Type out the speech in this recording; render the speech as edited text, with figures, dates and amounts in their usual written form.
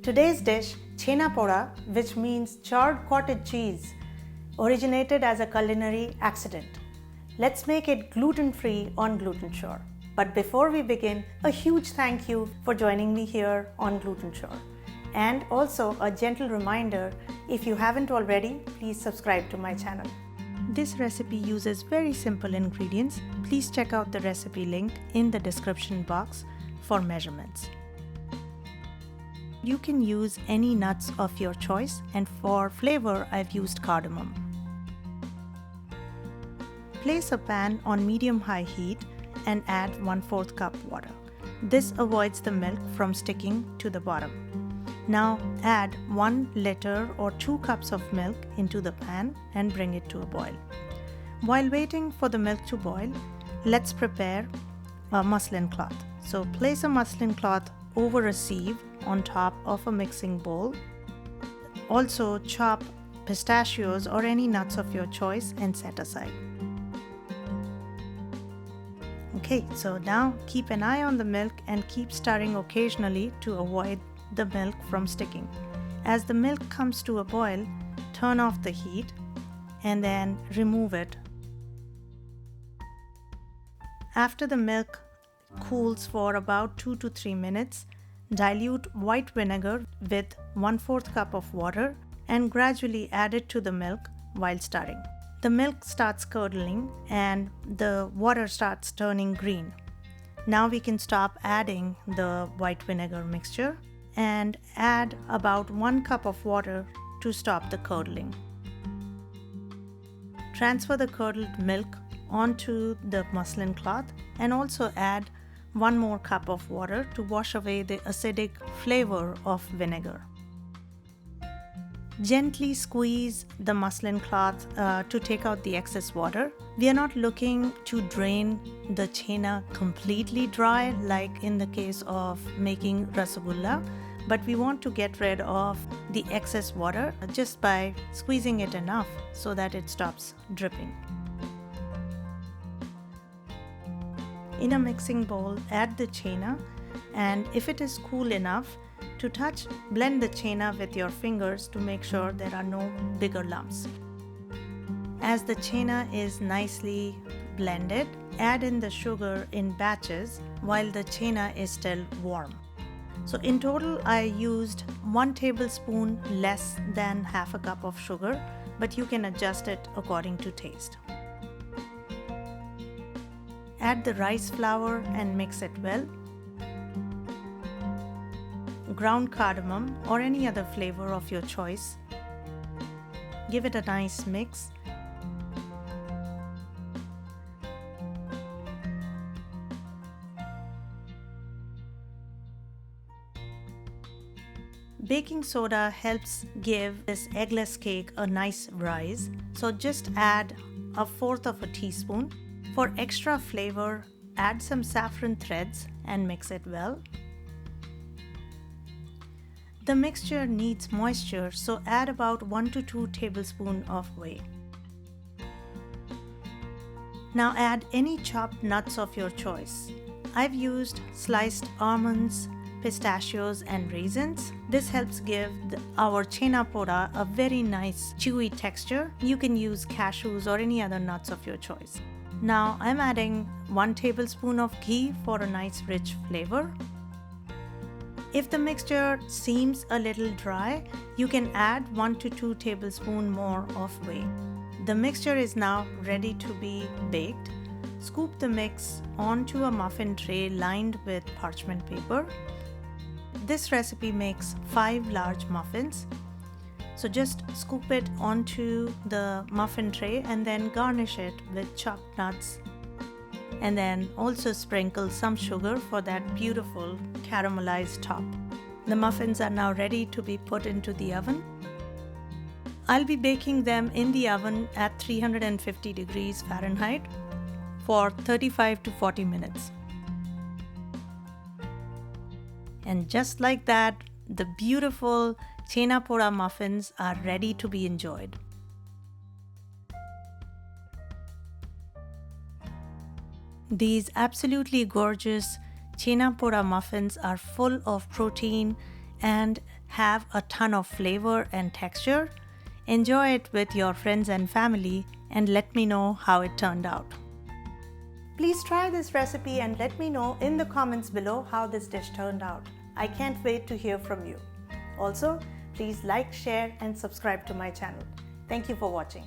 Today's dish, Chhena Poda, which means charred cottage cheese, originated as a culinary accident. Let's make it gluten-free on Glutensure. But before we begin, a huge thank you for joining me here on Glutensure. And also a gentle reminder, if you haven't already, please subscribe to my channel. This recipe uses very simple ingredients. Please check out the recipe link in the description box for measurements. You can use any nuts of your choice, and for flavor I've used cardamom. Place a pan on medium-high heat and add 1/4 cup water. This avoids the milk from sticking to the bottom. Now add 1 liter or 2 cups of milk into the pan and bring it to a boil. While waiting for the milk to boil, let's prepare a muslin cloth. So place a muslin cloth over a sieve on top of a mixing bowl. Also chop pistachios or any nuts of your choice and set aside. Okay, so now keep an eye on the milk and keep stirring occasionally to avoid the milk from sticking. As the milk comes to a boil, turn off the heat and then remove it. After the milk cools for about 2 to 3 minutes, dilute white vinegar with 1/4 cup of water and gradually add it to the milk while stirring. The milk starts curdling and the water starts turning green. Now we can stop adding the white vinegar mixture and add about 1 cup of water to stop the curdling. Transfer the curdled milk onto the muslin cloth and also add 1 more cup of water to wash away the acidic flavor of vinegar. Gently squeeze the muslin cloth to take out the excess water. We are not looking to drain the chhena completely dry like in the case of making rasagulla, but we want to get rid of the excess water just by squeezing it enough so that it stops dripping. In a mixing bowl, add the chhena, and if it is cool enough to touch, blend the chhena with your fingers to make sure there are no bigger lumps. As the chhena is nicely blended, add in the sugar in batches while the chhena is still warm. So in total, I used 1 tablespoon less than half a cup of sugar, but you can adjust it according to taste. Add the rice flour and mix it well. Ground cardamom or any other flavor of your choice. Give it a nice mix. Baking soda helps give this eggless cake a nice rise, so just add 1/4 teaspoon. For extra flavor, add some saffron threads and mix it well. The mixture needs moisture, so add about 1 to 2 tablespoons of whey. Now add any chopped nuts of your choice. I've used sliced almonds, pistachios and raisins. This helps give our Chhena Poda a very nice chewy texture. You can use cashews or any other nuts of your choice. Now I'm adding 1 tablespoon of ghee for a nice rich flavor. If the mixture seems a little dry, you can add 1 to 2 tablespoons more of whey. The mixture is now ready to be baked. Scoop the mix onto a muffin tray lined with parchment paper. This recipe makes 5 large muffins. So just scoop it onto the muffin tray and then garnish it with chopped nuts. And then also sprinkle some sugar for that beautiful caramelized top. The muffins are now ready to be put into the oven. I'll be baking them in the oven at 350 degrees Fahrenheit for 35 to 40 minutes. And just like that, the beautiful Chhena Poda muffins are ready to be enjoyed. These absolutely gorgeous Chhena Poda muffins are full of protein and have a ton of flavor and texture. Enjoy it with your friends and family and let me know how it turned out. Please try this recipe and let me know in the comments below how this dish turned out. I can't wait to hear from you. Also, please like, share and subscribe to my channel. Thank you for watching.